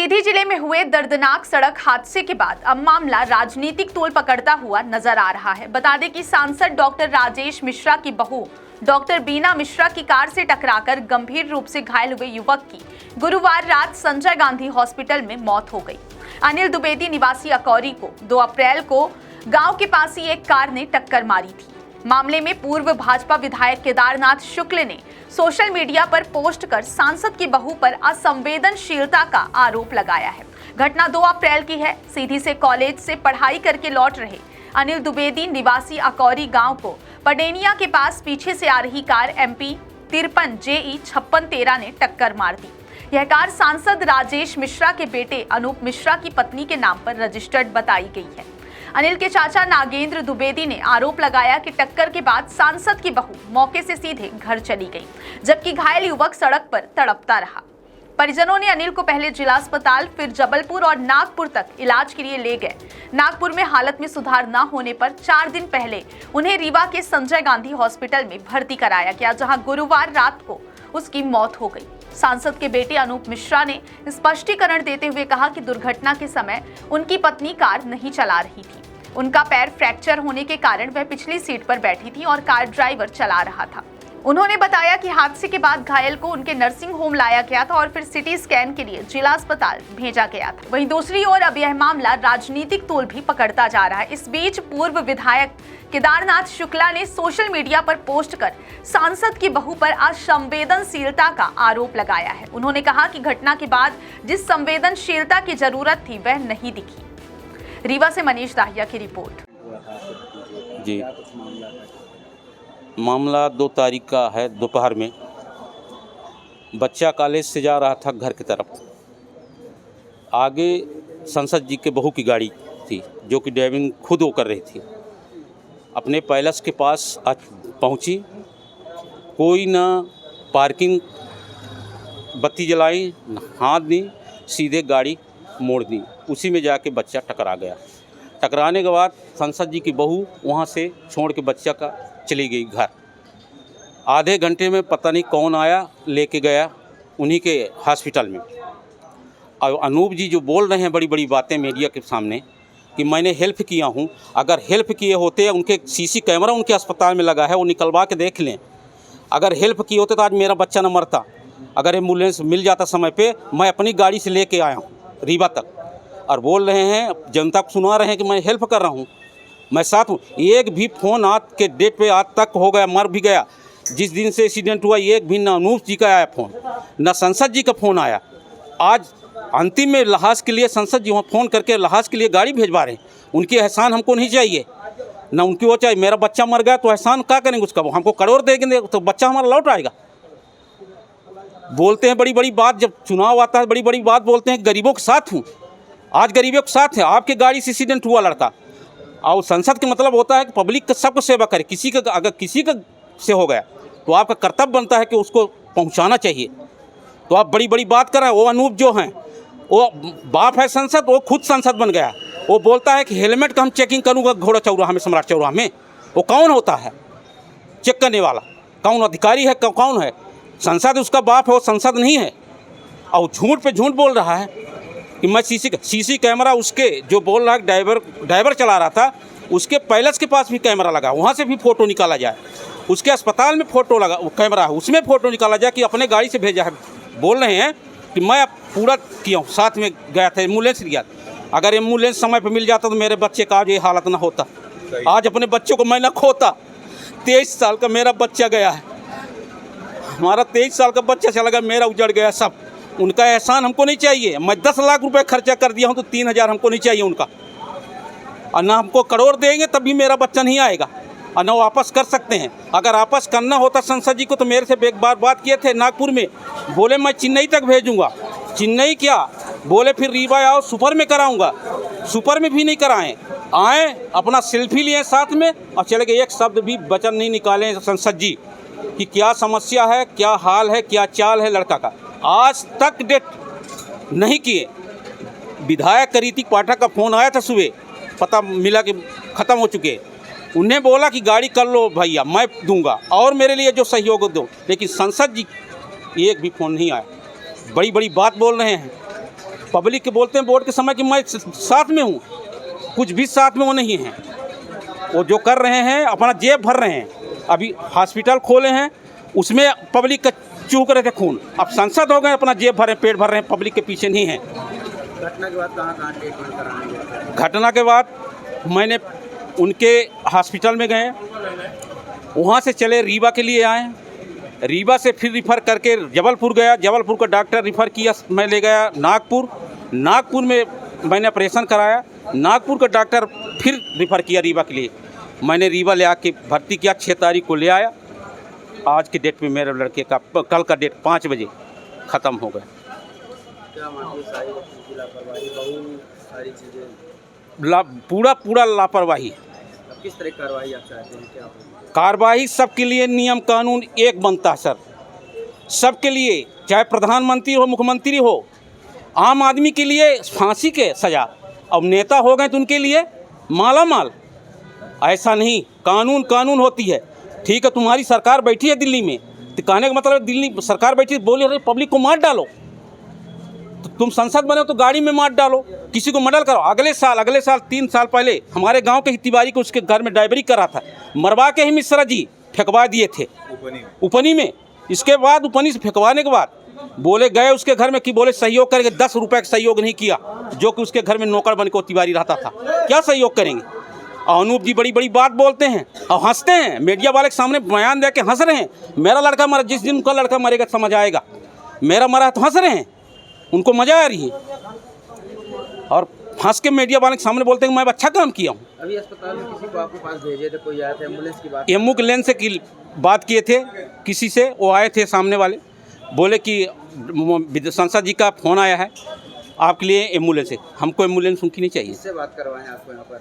सीधी जिले में हुए दर्दनाक सड़क हादसे के बाद अब मामला राजनीतिक तूल पकड़ता हुआ नजर आ रहा है। बता दें कि सांसद डॉक्टर राजेश मिश्रा की बहू डॉक्टर बीना मिश्रा की कार से टकराकर गंभीर रूप से घायल हुए युवक की गुरुवार रात संजय गांधी हॉस्पिटल में मौत हो गई। अनिल द्विवेदी निवासी अकौरी को 2 अप्रैल को गांव के पास ही एक कार ने टक्कर मारी थी। मामले में पूर्व भाजपा विधायक केदारनाथ शुक्ल ने सोशल मीडिया पर पोस्ट कर सांसद की बहू पर असंवेदनशीलता का आरोप लगाया है। घटना 2 अप्रैल की है। सीधी से कॉलेज से पढ़ाई करके लौट रहे अनिल द्विवेदी निवासी अकौरी गांव को पडेनिया के पास पीछे से आ रही कार MP 53 JE 5613 ने टक्कर मार दी। यह कार सांसद राजेश मिश्रा के बेटे अनूप मिश्रा की पत्नी के नाम पर रजिस्टर्ड बताई गई है। अनिल के चाचा नागेंद्र द्विवेदी ने आरोप लगाया कि टक्कर के बाद सांसद की बहू मौके से सीधे घर चली गई, जबकि घायल युवक सड़क पर तड़पता रहा। परिजनों ने अनिल को पहले जिला अस्पताल, फिर जबलपुर और नागपुर तक इलाज के लिए ले गए। नागपुर में हालत में सुधार न होने पर 4 दिन पहले उन्हें रीवा के संजय गांधी हॉस्पिटल में भर्ती कराया गया, जहां गुरुवार रात को उसकी मौत हो गई। सांसद के बेटे अनूप मिश्रा ने स्पष्टीकरण देते हुए कहा कि दुर्घटना के समय उनकी पत्नी कार नहीं चला रही थी। उनका पैर फ्रैक्चर होने के कारण वह पिछली सीट पर बैठी थी और कार ड्राइवर चला रहा था। उन्होंने बताया कि हादसे के बाद घायल को उनके नर्सिंग होम लाया गया था और फिर सिटी स्कैन के लिए जिला अस्पताल भेजा गया था। वहीं दूसरी ओर अब यह मामला राजनीतिक तूल भी पकड़ता जा रहा है। इस बीच पूर्व विधायक केदारनाथ शुक्ला ने सोशल मीडिया पर पोस्ट कर सांसद की बहू पर असंवेदनशीलता का आरोप लगाया है। उन्होंने कहा कि घटना के बाद जिस संवेदनशीलता की जरूरत थी वह नहीं दिखी। रीवा से मनीष दाहिया की रिपोर्ट। जी, मामला 2 तारीख का है। दोपहर में बच्चा कॉलेज से जा रहा था घर की तरफ। आगे संसद जी के बहू की गाड़ी थी जो कि ड्राइविंग खुद वो कर रही थी। अपने पैलेस के पास पहुंची, कोई ना पार्किंग बत्ती जलाई, हाथ दी, सीधे गाड़ी मोड़ दी। उसी में जाके बच्चा टकरा गया। टकराने के बाद संसद जी की बहू वहाँ से छोड़ के बच्चा का चली गई घर। आधे घंटे में पता नहीं कौन आया, लेके गया उन्हीं के हॉस्पिटल में। और अनूप जी जो बोल रहे हैं बड़ी बड़ी बातें मीडिया के सामने कि मैंने हेल्प किया हूँ, अगर हेल्प किए होते, उनके CC कैमरा उनके अस्पताल में लगा है, वो निकलवा के देख लें। अगर हेल्प किए होते तो आज मेरा बच्चा न मरता। अगर एम्बुलेंस मिल जाता समय पे, मैं अपनी गाड़ी से लेके आया हूँ रीवा तक। और बोल रहे हैं, जनता को सुना रहे हैं कि मैं हेल्प कर रहा हूँ, मैं साथ हूँ। एक भी फ़ोन आज के डेट पे आज तक हो गया, मर भी गया। जिस दिन से एक्सीडेंट हुआ एक भी ना अनूप जी का आया फ़ोन, ना संसद जी का फ़ोन आया। आज अंतिम में लिहाज के लिए संसद जी वहाँ फ़ोन करके लिहाज के लिए गाड़ी भेजवा रहे हैं। उनकी एहसान हमको नहीं चाहिए, ना उनकी वो चाहिए। मेरा बच्चा मर गया तो एहसान क्या करेंगे उसका? हमको करोड़ देंगे तो बच्चा हमारा लौट आएगा। बोलते हैं बड़ी बड़ी बात, जब चुनाव आता है बड़ी बड़ी बात बोलते हैं, गरीबों के साथ हूँ। आज गरीबों के साथ है। आपके गाड़ी से एक्सीडेंट हुआ लड़का, और संसद का मतलब होता है कि पब्लिक का सबको सेवा करे। किसी का अगर किसी का से हो गया तो आपका कर्तव्य बनता है कि उसको पहुंचाना चाहिए। तो आप बड़ी बड़ी बात कर रहे हैं। वो अनूप जो हैं, वो बाप है संसद, वो खुद संसद बन गया। वो बोलता है कि हेलमेट का हम चेकिंग करूँगा घोड़ा चौराहा में, सम्राट चौराहा में। वो कौन होता है चेक करने वाला? कौन अधिकारी है? कौन है? संसद उसका बाप है, वो संसद नहीं है। और झूठ पे झूठ बोल रहा है कि मैं CC कैमरा उसके जो बोल रहा है ड्राइवर चला रहा था, उसके पैलेस के पास भी कैमरा लगा, वहाँ से भी फ़ोटो निकाला जाए। उसके अस्पताल में फ़ोटो लगा, कैमरा है, उसमें फ़ोटो निकाला जाए कि अपने गाड़ी से भेजा है। बोल रहे हैं कि मैं पूरा किया हूँ, साथ में गया था, एम्बुलेंस लिया। अगर एम्बुलेंस समय पर मिल जाता तो मेरे बच्चे का आज ये हालत ना होता। आज अपने बच्चों को मैं ना खोता। 23 साल का मेरा बच्चा गया है, हमारा 23 साल का बच्चा चला गया, मेरा उजड़ गया सब। उनका एहसान हमको नहीं चाहिए। मैं 10 लाख रुपए खर्चा कर दिया हूँ तो 3000 हमको नहीं चाहिए उनका। और ना हमको करोड़ देंगे तब भी मेरा बच्चा नहीं आएगा, और ना वापस कर सकते हैं। अगर वापस करना होता संसद जी को तो मेरे से एक बार बात किए थे नागपुर में, बोले मैं चेन्नई तक भेजूँगा। चेन्नई क्या बोले, फिर रीवा आओ सुपर में कराऊँगा। सुपर में भी नहीं कराएँ, आए अपना सेल्फी लिए साथ में और चले गए। एक शब्द भी वचन नहीं निकाले संसद जी कि क्या समस्या है, क्या हाल है, क्या चाल है लड़का का। आज तक डेट नहीं किए। विधायक ऋतिक पाठक का फ़ोन आया था सुबह, पता मिला कि ख़त्म हो चुके। उन्हें बोला कि गाड़ी कर लो भैया, मैं दूंगा और मेरे लिए जो सहयोग दो, लेकिन संसद जी एक भी फ़ोन नहीं आया। बड़ी बड़ी बात बोल रहे हैं। पब्लिक के बोलते हैं वोट के समय कि मैं साथ में हूँ, कुछ भी साथ में वो नहीं है। वो जो कर रहे हैं अपना जेब भर रहे हैं। अभी हॉस्पिटल खोले हैं, उसमें पब्लिक का चूक रहे थे खून। अब सांसद हो गए, अपना जेब भर रहे, पेट भर रहे हैं, पब्लिक के पीछे नहीं है। घटना के बाद कहाँ ट्रीटमेंट कराने गए? घटना के बाद मैंने उनके हॉस्पिटल में गए, वहाँ से चले रीवा के लिए आए, रीवा से फिर रिफ़र करके जबलपुर गया, जबलपुर का डॉक्टर रिफ़र किया, मैं ले गया नागपुर, नागपुर में मैंने ऑपरेशन कराया, नागपुर का डॉक्टर फिर रिफ़र किया रीवा के लिए। मैंने रीवा ले आके भर्ती किया, 6 तारीख को ले आया। आज के डेट में मेरे लड़के का कल का डेट 5 बजे ख़त्म हो गया। क्या मानती है? सारी लापरवाही, बहुत सारी चीज़ें, पूरा लापरवाही। अब किस तरह की कार्रवाई आप चाहते हैं? क्या हो? कार्रवाई सबके लिए नियम कानून एक बनता है सर, सबके लिए, चाहे प्रधानमंत्री हो, मुख्यमंत्री हो। आम आदमी के लिए फांसी के सज़ा, अब नेता हो गए तो उनके लिए माला माल। ऐसा नहीं, कानून कानून होती है। ठीक है, तुम्हारी सरकार बैठी है दिल्ली में, तो कहने का मतलब दिल्ली सरकार बैठी है, बोले अरे पब्लिक को मार डालो। तो तुम संसद बने हो तो गाड़ी में मार डालो, किसी को मर्डर करो। अगले साल 3 साल पहले हमारे गांव के ही तिवारी को उसके घर में डायबरी करा था, मरवा के ही मिश्रा जी फेंकवा दिए थे उपनी में। इसके बाद उपनी से फेंकवाने के बाद बोले गए उसके घर में कि बोले सहयोग करेंगे, 10 रुपये का सहयोग नहीं किया, जो कि उसके घर में नौकर बन के वो तिवारी रहता था। क्या सहयोग करेंगे? अनूप जी बड़ी बड़ी बात बोलते हैं और हंसते हैं, मीडिया वाले के सामने बयान दे के हंस रहे हैं। मेरा लड़का मरा, जिस दिन उनका लड़का मरेगा समझ आएगा। मेरा मरा तो हंस रहे हैं, उनको मजा आ रही है, और हंस के मीडिया वाले के सामने बोलते हैं कि मैं अच्छा काम किया हूँ। अभी अस्पताल में किसी को आपके पास भेजे थे, कोई आया था, एम्बुलेंस की बात? एम्बुलेंस से की बात किए थे किसी से, वो आए थे सामने वाले, बोले कि संसद जी का फ़ोन आया है आपके लिए एम्बुलेंस है। हमको एम्बुलेंस उनकी नहीं चाहिए। किससे बात करवाएं आपको यहाँ पर?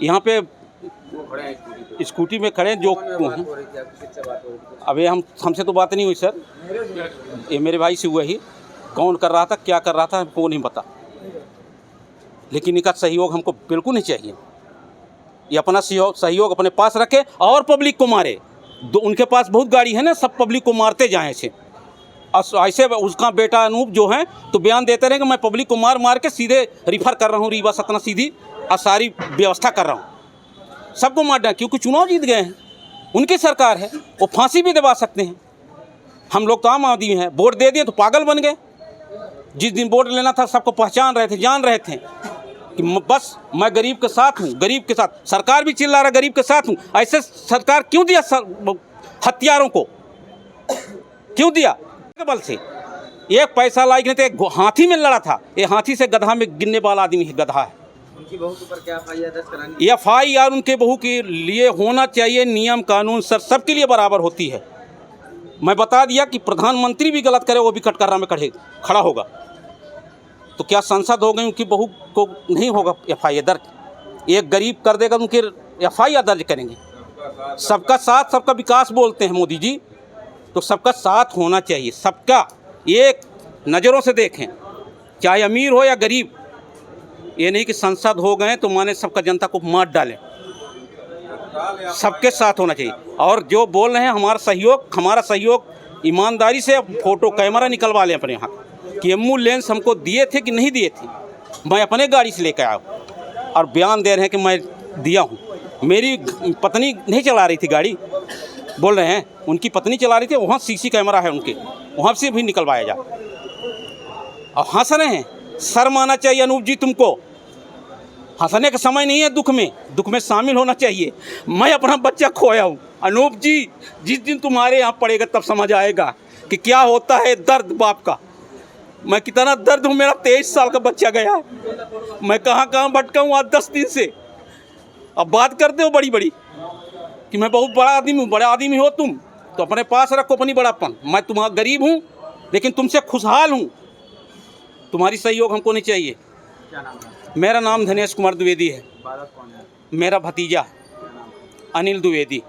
यहाँ पे वो खड़े हैं स्कूटी पे। स्कूटी में खड़े जो फोन में बात हो रही थी, आपकी किससे बात हो रही थी? अबे हमसे तो बात नहीं हुई सर, ये मेरे भाई से हुआ ही। कौन कर रहा था, क्या कर रहा था, हमको नहीं पता, लेकिन इनका सहयोग हमको बिल्कुल नहीं चाहिए। ये अपना सहयोग अपने पास रखे और पब्लिक को मारे। उनके पास बहुत गाड़ी है ना, सब पब्लिक को मारते जाएँ ऐसे। ऐसे उसका बेटा अनूप जो है तो बयान देते रहे कि मैं पब्लिक को मार के सीधे रिफ़र कर रहा हूँ रीवा सतना सीधी, और सारी व्यवस्था कर रहा हूँ। सबको मार डाल, क्योंकि चुनाव जीत गए हैं, उनकी सरकार है, वो फांसी भी दबा सकते हैं। हम लोग तो आम आदमी हैं, वोट दे दिए तो पागल बन गए। जिस दिन वोट लेना था सबको पहचान रहे थे, जान रहे थे कि बस मैं गरीब के साथ हूँ, गरीब के साथ। सरकार भी चिल्ला रहा गरीब के साथ हूँ। ऐसे सरकार क्यों दिया हथियारों को, क्यों दिया? बल से एक पैसा लायक नहीं, तो एक हाथी में लड़ा था। ये हाथी से गधा में गिनने वाला आदमी है, गधा है। उनकी बहू के ऊपर क्या FIR दर्ज करानी? FIR उनके बहू के लिए होना चाहिए। नियम कानून सर सबके लिए बराबर होती है। मैं बता दिया कि प्रधानमंत्री भी गलत करे वो भी कटघरा में खड़ा होगा, तो क्या सांसद हो गए उनकी बहू को नहीं होगा FIR दर्ज? एक गरीब कर देगा उनके FIR दर्ज करेंगे। सबका साथ सबका विकास बोलते हैं मोदी जी, तो सबका साथ होना चाहिए। सबका एक नज़रों से देखें, चाहे अमीर हो या गरीब। ये नहीं कि सांसद हो गए तो माने सबका जनता को मार डालें। सबके साथ होना चाहिए। और जो बोल रहे हैं हमारा सहयोग ईमानदारी से फ़ोटो कैमरा निकलवा लें अपने यहाँ कि एम्बुलेंस हमको दिए थे कि नहीं दिए थे। मैं अपने गाड़ी से लेकर आया हूँ और बयान दे रहे हैं कि मैं दिया हूँ। मेरी पत्नी नहीं चला रही थी गाड़ी, बोल रहे हैं उनकी पत्नी चला रही थी। वहाँ CC कैमरा है उनके, वहाँ से भी निकलवाया जा। और हंस रहे हैं, शर्म आना चाहिए अनूप जी तुमको। हंसने का समय नहीं है, दुख में शामिल होना चाहिए। मैं अपना बच्चा खोया हूँ अनूप जी, जिस दिन तुम्हारे यहाँ पड़ेगा तब समझ आएगा कि क्या होता है दर्द बाप का। मैं कितना दर्द हूँ, मेरा 23 साल का बच्चा गया है। मैं कहाँ भटका हूँ आज 10 दिन से। अब बात करते हो बड़ी बड़ी कि मैं बहुत बड़ा आदमी हूँ। बड़ा आदमी हो तुम तो अपने पास रखो अपनी बड़ापन। मैं तुम्हारा गरीब हूँ लेकिन तुमसे खुशहाल हूँ। तुम्हारी सहयोग हमको नहीं चाहिए। क्या नाम है? मेरा नाम धनेश कुमार द्विवेदी है। बालक कौन है? मेरा भतीजा क्या नाम है? अनिल द्विवेदी।